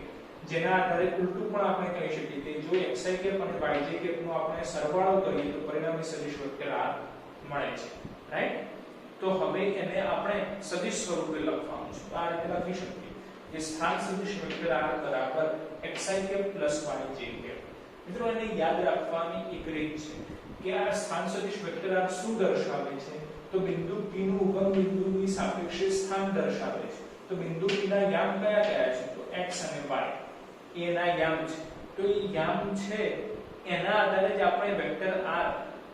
જેના આધારે ઉલટું પણ આપણે કહી શકીએ કે જો xi કેપ અને yj કેપ નો આપણે સરવાળો કરીએ તો પરિણામી સદિશ વેક્ટર r મળે છે, રાઈટ. તો હવે એને આપણે સદિશ સ્વરૂપે લખવાનું છે. આ રીતે લખી શકીએ કે સ્થાન સદિશ વેક્ટર r બરાબર xi કેપ yj કેપ. મિત્રો એને યાદ રાખવાની એક રીત છે કે આ સ્થાન સદિશ વેક્ટર r શું દર્શાવે છે? તો બિંદુ P નું ઉગમ બિંદુની સાપેક્ષે સ્થાન દર્શાવે છે. તો બિંદુ P ના યામ કયા કયા છે? તો x અને y એના યામ છે. તો એ યામ છે એના આધારે જ આપણે વેક્ટર r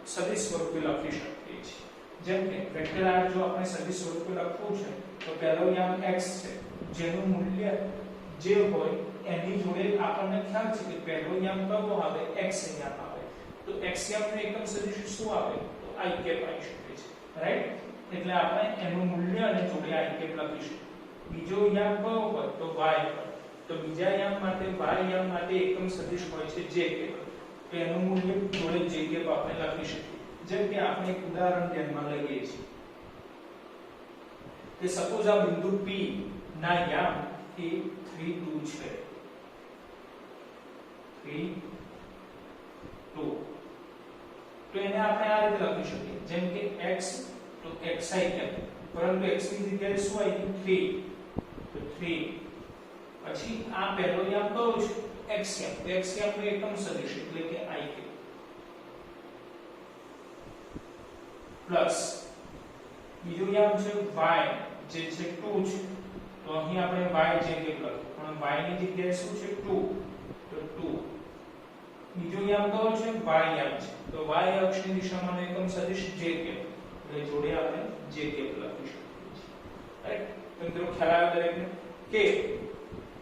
સદિશ સ્વરૂપે લખી શકીએ છીએ. જેમ કે વેક્ટર r જો આપણે સદિશ સ્વરૂપે લખવું છે તો પહેલો યામ x છે જેનું મૂલ્ય જે હોય એની જોડે આપણને ખ્યાલ છે કે પહેલો યામ કયો આવે? x યામ આવે. તો x યામનો એકમ સદિશ શું આવે? તો i કેપ આવી શકે છે, રાઈટ. એટલે આપણે એનું મૂલ્ય અને જોડે i કેપ લખીશું. બીજો યામ કયો હોય? તો y હોય. તો બીજા યામ માટે y યામ માટે એકમ સદિશ હોય છે j કેપ. તો એનું મૂલ્ય જોડે j કેપ આપણે લખી શકીએ. જેમ કે આપણે એક ઉદાહરણ ધ્યાનમાં લઈએ છીએ કે સપોઝ આ બિંદુ P ના યામ એ 3 2 છે. 3 2 તો એને આપણે આ રીતે લખી શકીએ જેમ કે x તો xi કેપ, પરંતુ x ની જગ્યાએ શું આવ્યું? 3 તો 3. પછી આ પહેલો યામ કયો છે? x યામ. તો x યામ નો એકમ સદિશ એટલે કે i કેપ પ્લસ બીજો યામ છે y જે છે 2 છે. તો અહીં આપણે yj કેપ લખ્યું પણ y ની જગ્યાએ શું છે? 2 તો 2. બીજો યામ કયો છે? y યામ છે. તો y અક્ષની દિશામાં એકમ સદિશ j કેપ એટલે જોડે આપણે j કેપ લખી શકીએ છીએ, રાઈટ. તો મિત્રો ખ્યાલ આવે દરેકને કે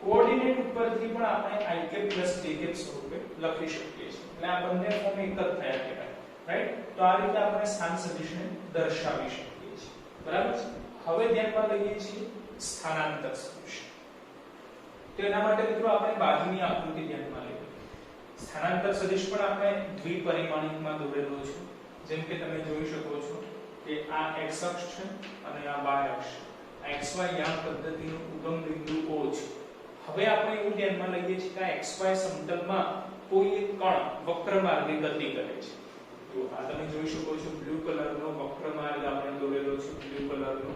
કોઓર્ડિનેટ ઉપરથી પણ આપણે i કેપ j કેપ સ્વરૂપે લખી શકીએ છીએ. એટલે આ બંને ફોર્મ એક જ થયા કહેવાય, રાઈટ. તો આ રીતે આપણે સ્થાન સદિશને દર્શાવી શકીએ છીએ, બરાબર છે. હવે ધ્યાનમાં લઈએ છીએ સ્થાનાંતર સદિશ. તો એના માટે મિત્રો આપણે બાજુની આકૃતિ ધ્યાનમાં લઈએ. સ્થાનાંતર સદિશ પણ આપણે દ્વિપરિમાણિકમાં દોરેલો છે. જેમ કે તમે જોઈ શકો છો કે આ x અક્ષ છે અને આ y અક્ષ. આ xy યામ પદ્ધતિનું ઉગમ બિંદુ O છે. હવે આપણે એવું ધ્યાનમાં લઈએ છીએ કે આ xy સમતલમાં કોઈ એક કણ વક્ર માર્ગે ગતિ કરે છે. તો આ તમે જોઈ શકો છો બ્લુ કલરનો વક્ર માર્ગ આપણે દોરેલો છે, બ્લુ કલરનો.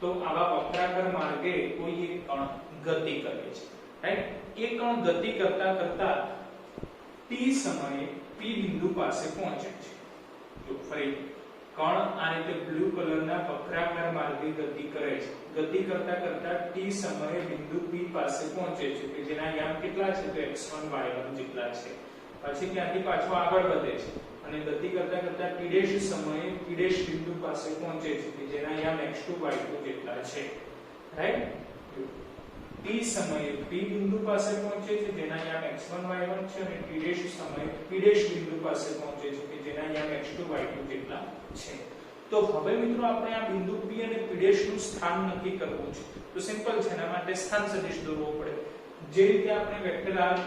તો આવા વક્રાકાર માર્ગે કોઈ એક કણ ગતિ કરે છે, રાઈટ. એ કણ ગતિ કરતા કરતા t સમયે p બિંદુ પાસે પહોંચે છે. જો ફરી કણ આ રીતે બ્લુ કલરના વક્રાકાર માર્ગે ગતિ કરે છે. ગતિ કરતા કરતા t સમયે બિંદુ p પાસે પહોંચે છે કે જેના યામ કેટલા છે? તો x1 y1 જેટલા છે. પછી ત્યાંથી પાછો આગળ વધે છે અને ગતિ કરતા કરતા t' સમયે p' બિંદુ પાસે પહોંચે છે કે જેના યામ x2 y2 જેટલા છે, રાઈટ. t સમયે p બિંદુ પાસે પહોંચે છે જેના યામ x1 y1 છે અને t' સમયે p' બિંદુ પાસે પહોંચે છે કે જેના યામ x2 y2 જેટલા છે. તો હવે મિત્રો આપણે આ બિંદુ p અને p' નું સ્થાન નક્કી કરવું છે. તો સિમ્પલ છે, એના માટે સ્થાન સદિશ દોરવો પડે. જે રીતે આપણે વેક્ટર r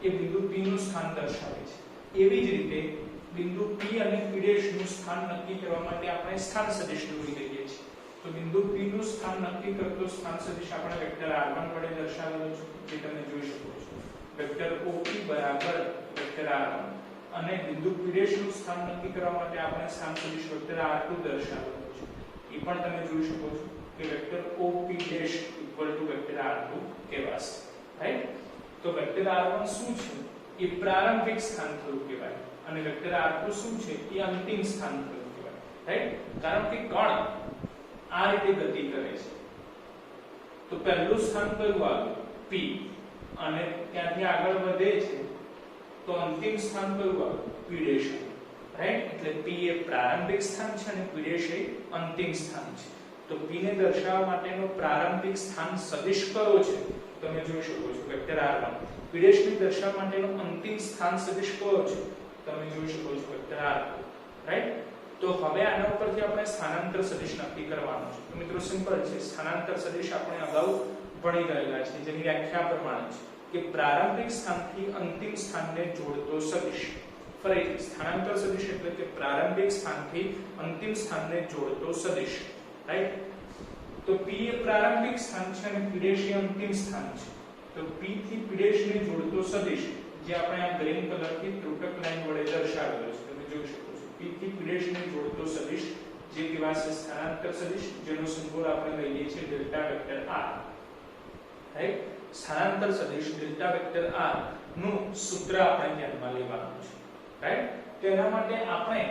એ બિંદુ p નું સ્થાન દર્શાવે છે એવી જ રીતે બિંદુ p અને p' નું સ્થાન નક્કી કરવા માટે આપણે સ્થાન સદિશ દોરી દઈએ છીએ. તો બિંદુ p નું સ્થાન નક્કી કરતો સ્થાન સદિશ આપણે વેક્ટર r1 વડે દર્શાવેલો છે, જે તમે જોઈ શકો છો. વેક્ટર OP બરાબર વેક્ટર r1 અને બિંદુ p' નું સ્થાન નક્કી કરવા માટે આપણે સ્થાન સદિશ વેક્ટર r2 દર્શાવેલો છે. એ પણ તમે જોઈ શકો છો કે વેક્ટર OP' વેક્ટર r2 કહેવાશે, રાઈટ. તો વેક્ટર r1 શું છે? એ પ્રારંભિક સ્થાન થયું કહેવાય અને વેક્ટર r2 શું છે? એ અંતિમ સ્થાન થયું કહેવાય, રાઈટ. કારણ કે કણ આ રીતે ગતિ કરે છે તો પહેલું સ્થાન કયું આવ્યું P અને ત્યાંથી આગળ વધે છે તો અંતિમ સ્થાન કયું આવ્યું P ડેશ રાઈટ એટલે P એ પ્રારંભિક સ્થાન છે અને P ડેશ એ અંતિમ સ્થાન છે તો P ને દર્શાવવા માટેનો પ્રારંભિક સ્થાન સદિશ કયો છે તમે જોઈ શકો છો વેક્ટર r1 P ડેશ ને દર્શાવવા માટેનો અંતિમ સ્થાન સદિશ કયો છે તમે જોઈ શકો છો વેક્ટર r2 રાઈટ તો હવે આના ઉપરથી આપણે સ્થાનાંતર સદિશ નક્કી કરવાનું છે તો મિત્રો સિમ્પલ છે સ્થાનાંતર સદિશ આપણે અગાઉ ભણી ગયેલા છે જેની વ્યાખ્યા પ્રમાણે છે કે પ્રારંભિક સ્થાનથી અંતિમ સ્થાનને જોડતો સદિશ ફરીથી સ્થાનાંતર સદિશ એટલે કે પ્રારંભિક સ્થાનથી અંતિમ સ્થાનને જોડતો સદિશ રાઈટ તો P એ પ્રારંભિક સ્થાન છે અને P' એ અંતિમ સ્થાન છે તો P થી P' ને જોડતો સદિશ જે આપણે આ ગ્રીન કલરથી ત્રુટક લાઈન વડે દર્શાવેલો છે તમે જોઈ શકો છો P થી P' ને જોડતો સદિશ જે કહેવાશે સ્થાનાંતર સદિશ જેનો સિમ્બોલ આપણે લઈએ છીએ ડેલ્ટા વેક્ટર r રાઈટ સ્થાનાંતર સદિશ ડેલ્ટા વેક્ટર r નું સૂત્ર આપણે ધ્યાનમાં લેવાનું છે રાઈટ તેના માટે આપણે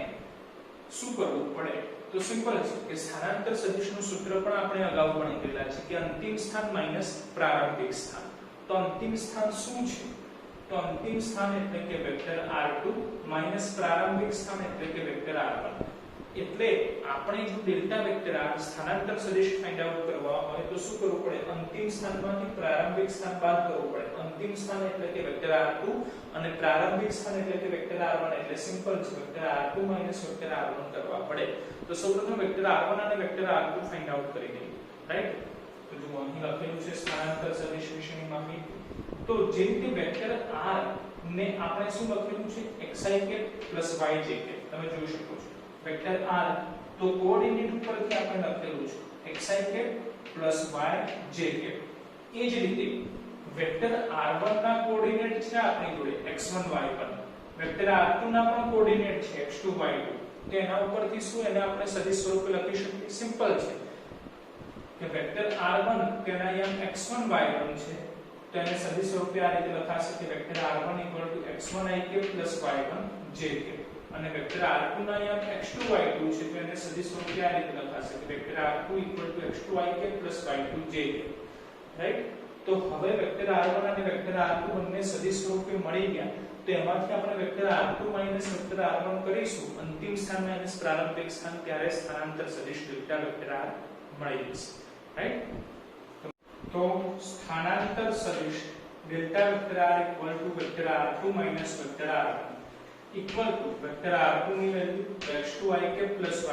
શું કરવું પડે તો સિમ્પલ છે કે સ્થાનાંતર સદિશનું સૂત્ર પણ આપણે અગાઉ ભણી ગયેલા છે કે અંતિમ સ્થાન માઈનસ પ્રારંભિક સ્થાન તો અંતિમ સ્થાન શું છે તો અંતિમ સ્થાન એટલે કે વેક્ટર r2 માઈનસ પ્રારંભિક સ્થાન એટલે કે વેક્ટર r1 એટલે આપણે જો ડેલ્ટા વેક્ટર r સ્થાનાંતર સદિશ ફાઇન્ડ આઉટ કરવા હોય તો શું કરવું પડે અંતિમ સ્થાનમાંથી પ્રારંભિક સ્થાન બાદ કરવું પડે અંતિમ સ્થાન એટલે કે વેક્ટર r2 અને પ્રારંભિક સ્થાન એટલે કે વેક્ટર r1 એટલે સિમ્પલ છે વેક્ટર r2 વેક્ટર r1 કરવા પડે તો સૌપ્રથમ વેક્ટર r1 અને વેક્ટર r2 ફાઇન્ડ આઉટ કરી દઈએ રાઈટ તો જો અહીં લખેલું છે સ્થાનાંતર સદિશ વિશેની માહિતી તો જે રીતે વેક્ટર r ને આપણે શું લખેલું છે xi કે yj કે તમે જોઈ શકો છો વેક્ટર r તો કોઓર્ડિનેટ ઉપરથી આપણે લખેલું છે xi કે yj કે એ જ રીતે વેક્ટર r1 ના કોઓર્ડિનેટ છે આપણી જોડે x1 y1 વેક્ટર r2 ના પણ કોઓર્ડિનેટ છે x2 y2 તો એના ઉપરથી શું એને આપણે સદિશ સ્વરૂપે લખી શકીએ સિમ્પલ છે કે વેક્ટર r1 તેના અહીંયા x1 y1 છે તો એને સદિશ સ્વરૂપે આ રીતે લખાશે કે vector r1 x1 ik y1 j અને વેક્ટર r2 ના અહીંયા x2 y2 છે તો એને સદિશ સ્વરૂપે આ રીતે લખાશે કે vector r2 x2 ik y2 j right તો હવે વેક્ટર r1 અને વેક્ટર r2 બંને સદિશ સ્વરૂપે મળી ગયા તો એમાંથી આપણે વેક્ટર r2 વેક્ટર r1 કરીશું અંતિમ સ્થાન માઈનસ પ્રારંભિક સ્થાન ત્યારે સ્થાનાંતર સદિશ ડેલ્ટા વેક્ટર r મળી જશે રાઈટ તો સ્થાનાંતર સદિશ delta vector r vector r2 vector r1 equal to vector r2 ની value x2 ik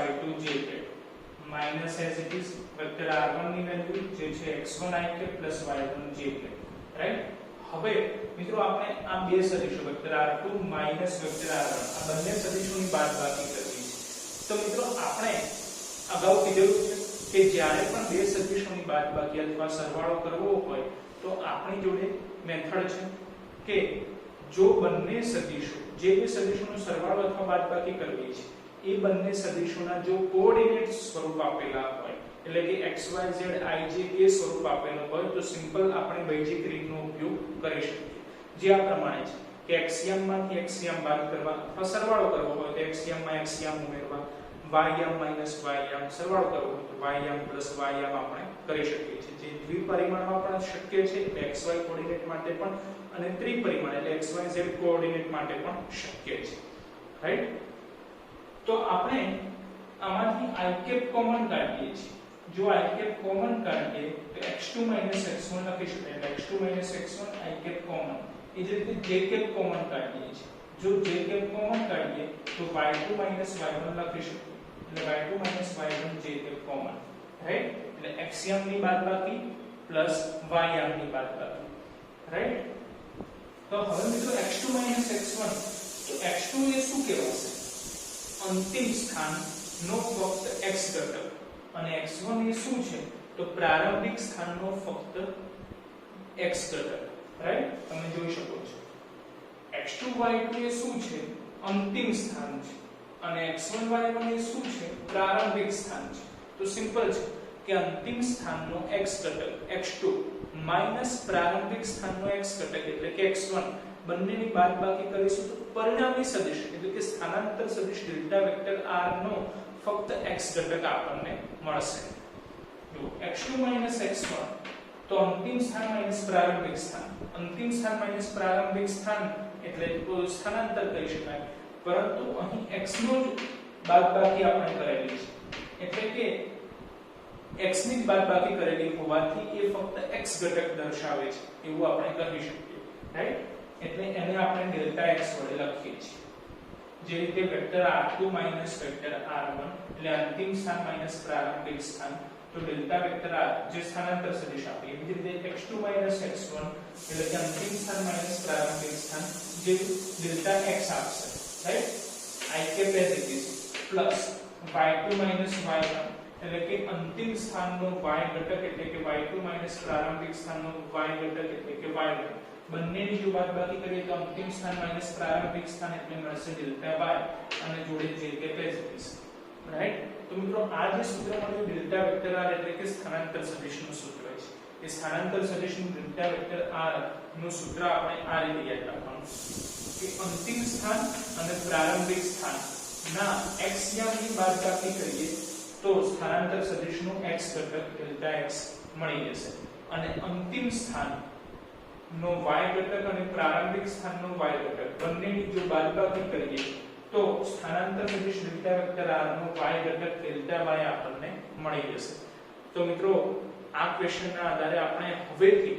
y2 j minus as it is vector r1 ની વેલ્યુ જે છે x1 ik y1 j right હવે મિત્રો આપણે આ બે સદિશો વેક્ટર r2 વેક્ટર r1 આ બંને સદિશોની બાદબાકી કરવી છે તો મિત્રો આપણે અગાઉ કીધેલું છે કે જ્યારે પણ બે સદિશોની બાદબાકી અથવા સરવાળો કરવો હોય તો આપણી જોડે મેથડ છે કે જો બંને સદિશો જે બે સદિશોનો સરવાળો અથવા બાદબાકી કરવી છે એ બંને સદિશોના જો કોઓર્ડિનેટ સ્વરૂપ આપેલા હોય એટલે કે xyz ij કે સ્વરૂપ આપેલું હોય તો સિમ્પલ આપણે બેઝિક રીતનો ઉપયોગ કરી શકીએ જે આ પ્રમાણે છે કે એક્સિયમ માંથી એક્સિયમ બાદ કરવા અથવા સરવાળો કરવો હોય તો એક્સિયમ માં એક્સિયમ ઉમેરવા yમ માઈનસ ym સરવાળો કરવો હોય તો ym પ્લસ ym આપણે કરી શકીએ છીએ જે દ્વિપરિમાણમાં પણ શક્ય છે એટલે xy કોઓર્ડિનેટ માટે પણ અને ત્રિપરિમાણ એટલે xyz કોઓર્ડિનેટ માટે પણ શક્ય છે રાઈટ તો આપણે આમાંથી i કેપ કોમન કાઢીએ છીએ જો i કેપ કોમન કાઢીએ તો x2 x1 લખી શકાય એટલે x2 x1 i cap common એ જ રીતે j કેપ કોમન કાઢીએ છીએ જો j કેપ કોમન કાઢીએ તો y2 y1 લખી શકીએ એટલે y2 y1 j cap common right એટલે xm ની બાદબાકી પ્લસ ym ની બાદબાકી રાઈટ તો હવે મિત્રો x2 x1 તો x2 એ શું કહેવાશે અંતિમ સ્થાન નો ફક્ત x ઘટક અને x1 એ શું છે તો પ્રારંભિક સ્થાનનો ફક્ત x ઘટક રાઈટ તમે જોઈ શકો છો x2 y2 એ શું છે અંતિમ સ્થાન છે અને x1 y1 એ શું છે પ્રારંભિક સ્થાન છે તો સિમ્પલ છે કે અંતિમ સ્થાનનો x ઘટક x2 માઈનસ પ્રારંભિક સ્થાનનો x ઘટક એટલે કે x1 બંનેની બાદબાકી કરીશું તો પરિણામી સદિશ એટલે કે સ્થાનાંતર સદિશ ડેલ્ટા વેક્ટર r નો ફક્ત x ઘટક આપણને મળશે તો x2 x1 તો અંતિમ સ્થાન માઈનસ પ્રારંભિક સ્થાન, અંતિમ સ્થાન માઈનસ પ્રારંભિક સ્થાન એટલે સ્થાનાંતર કરી શકાય, પરંતુ અહીં x નો જ બાદબાકી આપણે કરેલી છે એટલે કે x ની બાદબાકી કરેલી હોવાથી એ ફક્ત x ઘટક દર્શાવે છે એવું આપણે કહી શકીએ, રાઈટ? એટલે એને આપણે ડેલ્ટા x વડે લખીએ છીએ. જે રીતે વેક્ટર r2 વેક્ટર r1 એટલે અંતિમ સ્થાન માઈનસ પ્રારંભિક સ્થાન, તો ડેલ્ટા વેક્ટર r જે સ્થાનાંતર સદિશ આપે, એવી જ રીતે x2 x1 એટલે કે અંતિમ સ્થાન માઈનસ પ્રારંભિક સ્થાન જે ડેલ્ટા x આપશે, right? I cap as it is plus y2 y1 એટલે કે અંતિમ સ્થાનનો y ઘટક એટલે કે y2 પ્રારંભિક સ્થાનનો y ઘટક એટલે કે y1, બંનેની જો બાદબાકી કરીએ તો અંતિમ સ્થાન માઈનસ પ્રારંભિક સ્થાન એટલે મળશે ડેલ્ટા y અને જોડે j cap as it is, right? તો મિત્રો આ જે સૂત્ર મળ્યું ડેલ્ટા વેક્ટર r એટલે કે સ્થાનાંતર સદિશનું સૂત્ર છે. એ સ્થાનાંતર સદિશનું ડેલ્ટા વેક્ટર r નું સૂત્ર આપણે આ રીતે યાદ રાખવાનું કે અંતિમ સ્થાન અને પ્રારંભિક સ્થાન ના x યામની બાદબાકી કરીએ તો સ્થાનાંતર સદિશનું x ઘટક ડેલ્ટા x મળી જશે અને અંતિમ સ્થાન નો y ઘટક અને પ્રારંભિક સ્થાનનો y ઘટક બંનેની જો બાદબાકી કરીએ તો સ્થાનાંતર સદિશ ડેલ્ટા વેક્ટર r નો y ઘટક ડેલ્ટા y આપણને મળી જશે. તો મિત્રો આ ક્વેશ્ચનના આધારે આપણે હવેથી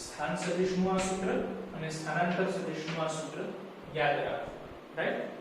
સ્થાન સદિશનું આ સૂત્ર અને સ્થાનાંતર સદિશનું આ સૂત્ર યાદ રાખવું, રાઈટ?